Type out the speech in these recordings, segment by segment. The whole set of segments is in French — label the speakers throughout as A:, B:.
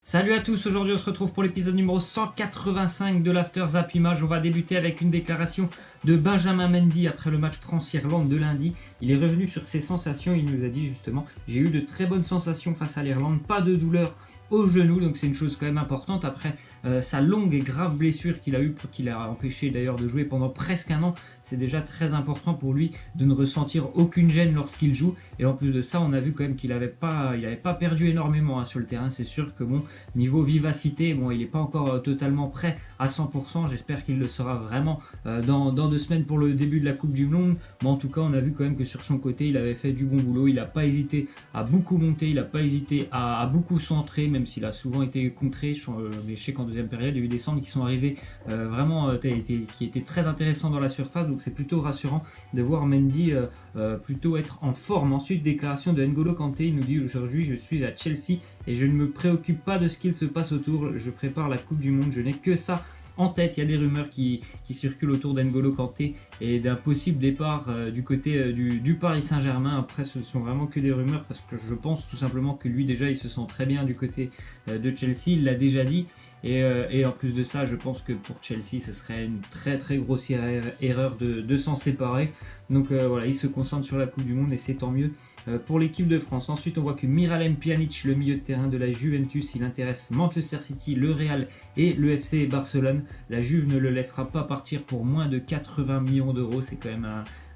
A: Salut à tous, aujourd'hui on se retrouve pour l'épisode numéro 185 de l'After Zap Image. On va débuter avec une déclaration de Benjamin Mendy après le match France-Irlande de lundi. Il est revenu sur ses sensations, il nous a dit justement « J'ai eu de très bonnes sensations face à l'Irlande, pas de douleur au genou », donc c'est une chose quand même importante après sa longue et grave blessure qu'il a eue, qui l'a empêché d'ailleurs de jouer pendant presque un an. C'est déjà très important pour lui de ne ressentir aucune gêne lorsqu'il joue, et en plus de ça on a vu quand même qu'il n'avait pas perdu énormément sur le terrain. C'est sûr que bon, niveau vivacité, bon, il n'est pas encore totalement prêt à 100%, j'espère qu'il le sera vraiment dans 2 semaines pour le début de la Coupe du Monde, mais en tout cas on a vu quand même que sur son côté il avait fait du bon boulot, il n'a pas hésité à beaucoup monter, il n'a pas hésité à beaucoup centrer, même s'il a souvent été contré, mais je sais qu'en deuxième période il y a eu des centres qui sont arrivés qui étaient très intéressants dans la surface, donc c'est plutôt rassurant de voir Mendy plutôt être en forme. Ensuite, déclaration de N'Golo Kanté, il nous dit aujourd'hui je suis à Chelsea et je ne me préoccupe pas de ce qu'il se passe autour, je prépare la Coupe du Monde, je n'ai que ça en tête. Il y a des rumeurs qui circulent autour d'N'Golo Kanté et d'un possible départ du côté du Paris Saint-Germain. Après, ce sont vraiment que des rumeurs parce que je pense tout simplement que lui déjà il se sent très bien du côté de Chelsea, il l'a déjà dit. Et en plus de ça, je pense que pour Chelsea, ce serait une très très grossière erreur de s'en séparer. Donc voilà, il se concentre sur la Coupe du Monde et c'est tant mieux pour l'équipe de France. Ensuite, on voit que Miralem Pjanic, le milieu de terrain de la Juventus, il intéresse Manchester City, le Real et le FC Barcelone. La Juve ne le laissera pas partir pour moins de 80 millions d'euros. C'est quand même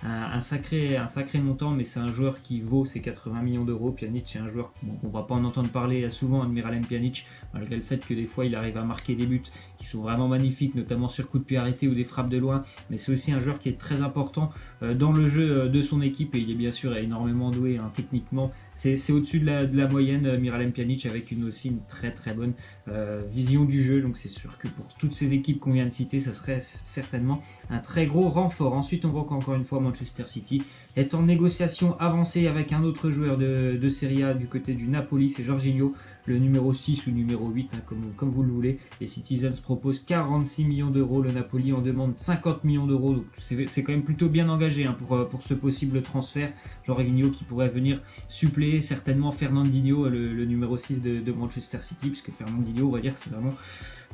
A: un sacré montant, mais c'est un joueur qui vaut ces 80 millions d'euros. Pjanic, c'est un joueur qu'on va pas en entendre parler souvent de Miralem Pjanic, malgré le fait que des fois il arrive à marquer des buts qui sont vraiment magnifiques, notamment sur coup de pied arrêté ou des frappes de loin, mais c'est aussi un joueur qui est très important dans le jeu de son équipe, et il est bien sûr énormément doué techniquement. C'est au-dessus de la moyenne, Miralem Pjanic, avec aussi une très très bonne vision du jeu, donc c'est sûr que pour toutes ces équipes qu'on vient de citer, ça serait certainement un très gros renfort. Ensuite, on voit qu'encore une fois Manchester City est en négociation avancée avec un autre joueur de Serie A du côté du Napoli, c'est Jorginho, le numéro 6 ou numéro 8, comme vous le voulez. Les Citizens proposent 46 millions d'euros, le Napoli en demande 50 millions d'euros, donc c'est quand même plutôt bien engagé pour ce possible transfert. Jorginho qui pourrait venir suppléer certainement Fernandinho, le numéro 6 de Manchester City, puisque Fernandinho, on va dire que c'est vraiment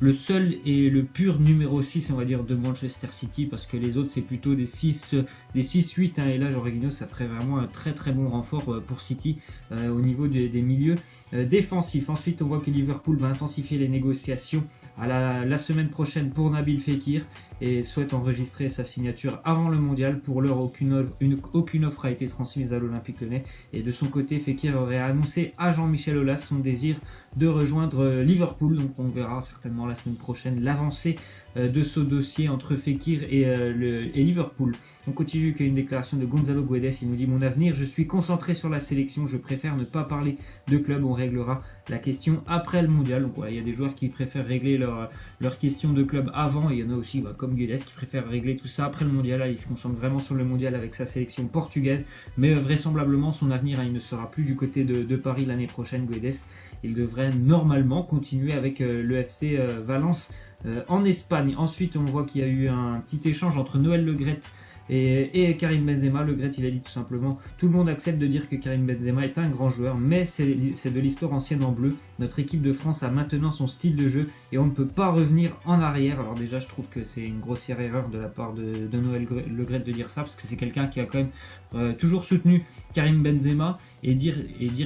A: le seul et le pur numéro 6, on va dire, de Manchester City, parce que les autres c'est plutôt des 6-8, et là Jorginho ça ferait vraiment un très très bon renfort pour City au niveau des milieux défensifs. Ensuite, on voit que Liverpool va intensifier les négociations à la semaine prochaine pour Nabil Fekir et souhaite enregistrer sa signature avant le mondial. Pour l'heure, aucune offre a été transmise à l'Olympique Lyonnais, et de son côté Fekir aurait annoncé à Jean-Michel Aulas son désir de rejoindre Liverpool, donc on verra certainement la semaine prochaine l'avancée de ce dossier entre Fekir et Liverpool. On continue avec une déclaration de Gonzalo Guedes, il nous dit « Mon avenir, je suis concentré sur la sélection, je préfère ne pas parler de club, on réglera la question après le mondial ». Donc voilà, il y a des joueurs qui préfèrent régler leur question de club avant, et il y en a aussi comme Guedes qui préfèrent régler tout ça après le mondial. Là, il se concentre vraiment sur le mondial avec sa sélection portugaise, mais vraisemblablement son avenir il ne sera plus du côté de Paris l'année prochaine. Guedes, il devrait normalement continuer avec le FC Valence en Espagne. Ensuite, on voit qu'il y a eu un petit échange entre Noël Le Graët et Karim Benzema. Le Graët, il a dit tout simplement « Tout le monde accepte de dire que Karim Benzema est un grand joueur, mais c'est de l'histoire ancienne en bleu. Notre équipe de France a maintenant son style de jeu et on ne peut pas revenir en arrière ». Alors déjà, je trouve que c'est une grossière erreur de la part de Noël Le Graët de dire ça, parce que c'est quelqu'un qui a quand même toujours soutenu Karim Benzema, et dire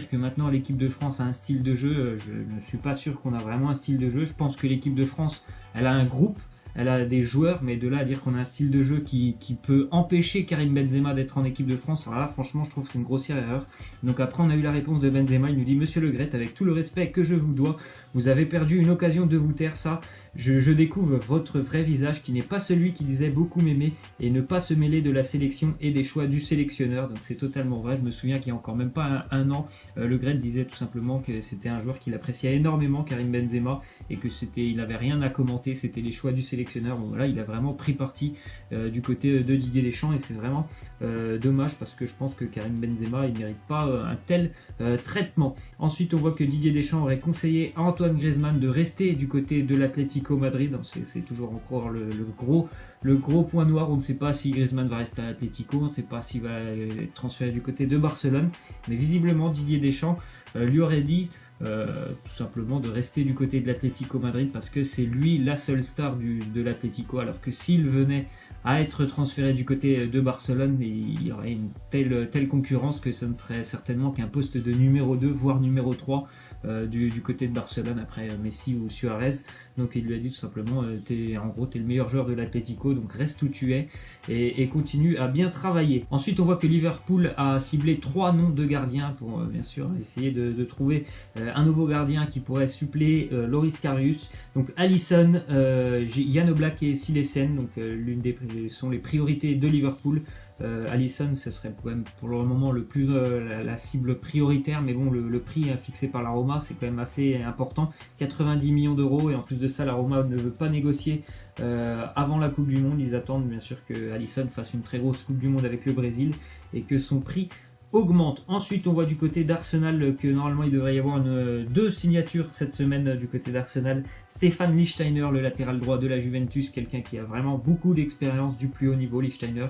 A: que maintenant l'équipe de France a un style de jeu, je ne suis pas sûr qu'on a vraiment un style de jeu. Je pense que l'équipe de France, elle a un groupe, elle a des joueurs, mais de là à dire qu'on a un style de jeu qui peut empêcher Karim Benzema d'être en équipe de France, alors là franchement je trouve que c'est une grossière erreur. Donc après on a eu la réponse de Benzema, il nous dit « Monsieur Le Graët, avec tout le respect que je vous dois, vous avez perdu une occasion de vous taire, ça. Je découvre votre vrai visage qui n'est pas celui qui disait beaucoup m'aimer et ne pas se mêler de la sélection et des choix du sélectionneur ». Donc c'est totalement vrai. Je me souviens qu'il y a encore même pas un an, Le Graët disait tout simplement que c'était un joueur qu'il appréciait énormément, Karim Benzema, et que il n'avait rien à commenter, c'était les choix du sélectionneur. Bon là il a vraiment pris parti du côté de Didier Deschamps, et c'est vraiment dommage, parce que je pense que Karim Benzema il ne mérite pas un tel traitement. Ensuite, on voit que Didier Deschamps aurait conseillé à Antoine Griezmann de rester du côté de l'Atlético l'Atlético Madrid. C'est toujours encore le gros point noir. On ne sait pas si Griezmann va rester à l'Atlético, on ne sait pas s'il va être transféré du côté de Barcelone. Mais visiblement, Didier Deschamps lui aurait dit tout simplement de rester du côté de l'Atlético Madrid parce que c'est lui la seule star de l'Atlético, alors que s'il venait à être transféré du côté de Barcelone, il y aurait une telle concurrence que ça ne serait certainement qu'un poste de numéro 2 voire numéro 3 du côté de Barcelone après Messi ou Suarez. Donc il lui a dit tout simplement t'es le meilleur joueur de l'Atlético, donc reste où tu es et continue à bien travailler. Ensuite on voit que Liverpool a ciblé 3 noms de gardiens pour bien sûr essayer de trouver un nouveau gardien qui pourrait suppléer Loris Karius. Donc Alisson, Jan Oblak et Silesen, donc sont les priorités de Liverpool. Alisson, ce serait quand même pour le moment la cible prioritaire, mais bon, le prix fixé par la Roma, c'est quand même assez important, 90 millions d'euros, et en plus de ça, la Roma ne veut pas négocier avant la Coupe du Monde. Ils attendent bien sûr que Alisson fasse une très grosse Coupe du Monde avec le Brésil et que son prix augmente. Ensuite on voit du côté d'Arsenal que normalement il devrait y avoir 2 signatures cette semaine du côté d'Arsenal. Stéphane Lichtsteiner, le latéral droit de la Juventus, quelqu'un qui a vraiment beaucoup d'expérience du plus haut niveau, Lichtsteiner,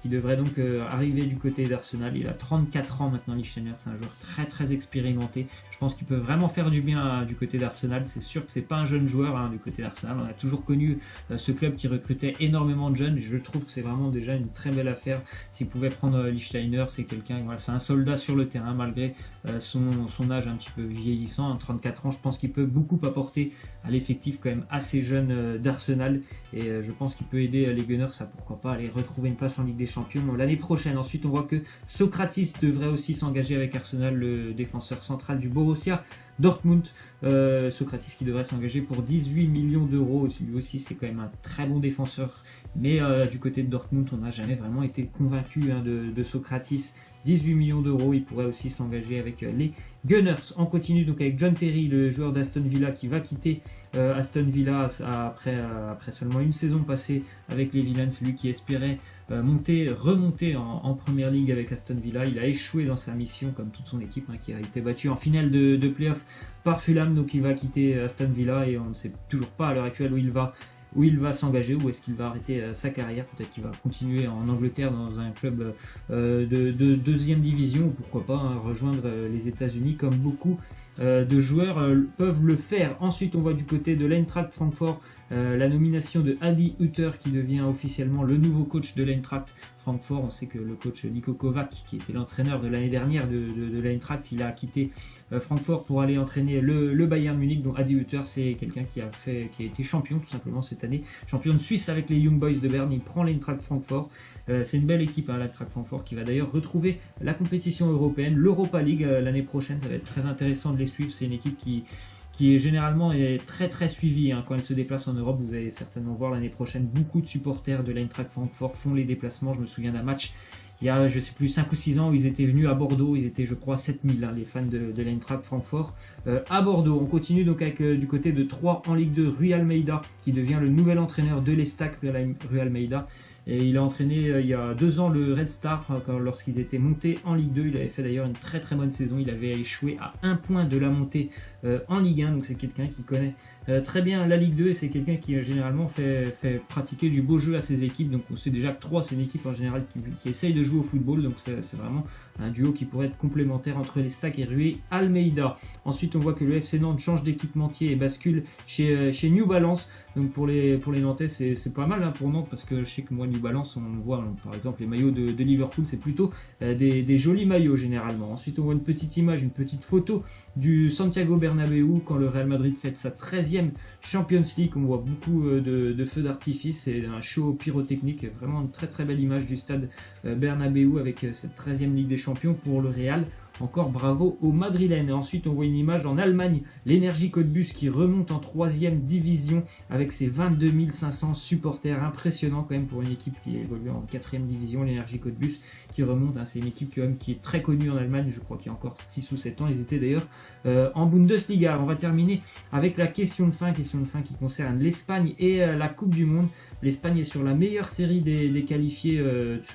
A: qui devrait donc arriver du côté d'Arsenal. Il a 34 ans maintenant, Lichtsteiner, c'est un joueur très très expérimenté. Je pense qu'il peut vraiment faire du bien du côté d'Arsenal. C'est sûr que c'est pas un jeune joueur du côté d'Arsenal. On a toujours connu ce club qui recrutait énormément de jeunes. Je trouve que c'est vraiment déjà une très belle affaire. S'il pouvait prendre Lichtsteiner, c'est quelqu'un, voilà, c'est un soldat sur le terrain malgré son âge un petit peu vieillissant, 34 ans. Je pense qu'il peut beaucoup apporter à l'effectif quand même assez jeune d'Arsenal, et je pense qu'il peut aider les Gunners à pourquoi pas aller retrouver une place en Ligue des Champions l'année prochaine. Ensuite on voit que Socrates devrait aussi s'engager avec Arsenal, le défenseur central du Borussia Dortmund. Socrates qui devrait s'engager pour 18 millions d'euros. Lui aussi c'est quand même un très bon défenseur, mais du côté de Dortmund on n'a jamais vraiment été convaincu de Socrates. 18 millions d'euros, il pourrait aussi s'engager avec les Gunners. On continue donc avec John Terry, le joueur d'Aston Villa qui va quitter Aston Villa après seulement une saison passée avec les Villains. Lui qui espérait remonter en Première Ligue avec Aston Villa. Il a échoué dans sa mission comme toute son équipe qui a été battue en finale de play-off par Fulham. Donc il va quitter Aston Villa et on ne sait toujours pas à l'heure actuelle où il va s'engager, où est-ce qu'il va arrêter sa carrière. Peut-être qu'il va continuer en Angleterre dans un club de deuxième division, ou pourquoi pas rejoindre les États-Unis comme beaucoup de joueurs peuvent le faire. Ensuite on voit du côté de l'Eintracht Francfort la nomination de Adi Hütter qui devient officiellement le nouveau coach de l'Eintracht Francfort. On sait que le coach Niko Kovac, qui était l'entraîneur de l'année dernière de l'Eintracht, il a quitté Francfort pour aller entraîner le Bayern Munich. Donc Adi Hütter, c'est quelqu'un qui a été champion tout simplement cette année, champion de Suisse avec les Young Boys de Berne. Il prend l'Eintracht Francfort. C'est une belle équipe, l'Eintracht Francfort, qui va d'ailleurs retrouver la compétition européenne, l'Europa League l'année prochaine. Ça va être très intéressant de les suivre. C'est une équipe qui est généralement très très suivie quand elle se déplace en Europe. Vous allez certainement voir l'année prochaine beaucoup de supporters de l'Eintracht Francfort font les déplacements. Je me souviens d'un match il y a, je sais plus, 5 ou 6 ans où ils étaient venus à Bordeaux. Ils étaient, je crois, 7000, les fans de l'Eintracht Francfort à Bordeaux. On continue donc avec du côté de 3 en Ligue 2, Rui Almeida qui devient le nouvel entraîneur de l'Estac. Rui Almeida, et il a entraîné il y a 2 ans le Red Star lorsqu'ils étaient montés en Ligue 2. Il avait fait d'ailleurs une très très bonne saison. Il avait échoué à 1 point de la montée en Ligue 1. Donc c'est quelqu'un qui connaît très bien la Ligue 2, et c'est quelqu'un qui généralement fait pratiquer du beau jeu à ses équipes. Donc on sait déjà que 3 c'est une équipe en général qui essaye de jouer au football, donc c'est vraiment un duo qui pourrait être complémentaire entre l'Estac et Rui Almeida. Ensuite on voit que le FC Nantes change d'équipementier et bascule chez New Balance. Donc pour les Nantais c'est pas mal pour Nantes, parce que je sais que moi New Balance, on voit par exemple les maillots de Liverpool, c'est plutôt des jolis maillots généralement. Ensuite on voit une petite image, une petite photo du Santiago Bernabéu quand le Real Madrid fête sa 13e Champions League. On voit beaucoup de feux d'artifice et un show pyrotechnique. Vraiment une très très belle image du stade Bernabéu avec cette 13e Ligue des Champions pour le Real. Encore bravo aux Madrilènes. Et ensuite on voit une image en Allemagne, l'Energie Cottbus qui remonte en 3e division avec ses 22 500 supporters. Impressionnant quand même pour une équipe qui évolue en 4e division, l'Energie Cottbus qui remonte. C'est une équipe qui est très connue en Allemagne, je crois qu'il y a encore 6 ou 7 ans. Ils étaient d'ailleurs en Bundesliga. On va terminer avec la question de fin qui concerne l'Espagne et la Coupe du Monde. L'Espagne est sur la meilleure série des qualifiés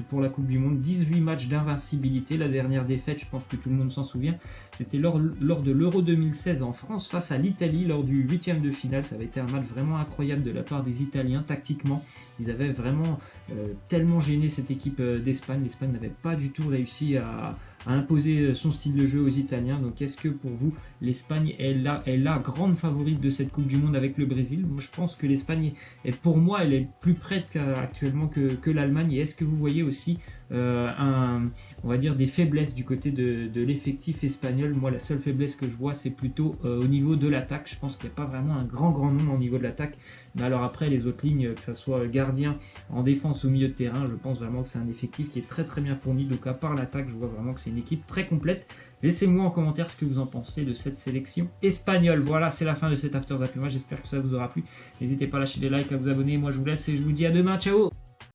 A: pour la Coupe du Monde. 18 matchs d'invincibilité. La dernière défaite, je pense que tout le monde s'en souvient, c'était lors de l'Euro 2016 en France face à l'Italie lors du 8e de finale. Ça avait été un match vraiment incroyable de la part des Italiens tactiquement. Ils avaient vraiment tellement gêné cette équipe d'Espagne. L'Espagne n'avait pas du tout réussi à imposer son style de jeu aux Italiens. Donc est-ce que pour vous, l'Espagne est la grande favorite de cette Coupe du Monde avec le Brésil? Moi je pense que l'Espagne pour moi, elle est plus prête actuellement que l'Allemagne. Et est-ce que vous voyez aussi on va dire des faiblesses du côté de l'effectif espagnol? Moi la seule faiblesse que je vois, c'est plutôt au niveau de l'attaque. Je pense qu'il n'y a pas vraiment un grand nombre au niveau de l'attaque, mais alors après les autres lignes, que ce soit gardien, en défense, au milieu de terrain, je pense vraiment que c'est un effectif qui est très bien fourni. Donc à part l'attaque, je vois vraiment que c'est une équipe très complète. Laissez-moi en commentaire ce que vous en pensez de cette sélection espagnole. Voilà, c'est la fin de cet After Zapping. J'espère que ça vous aura plu. N'hésitez pas à lâcher des likes, à vous abonner. Moi je vous laisse et je vous dis à demain. Ciao.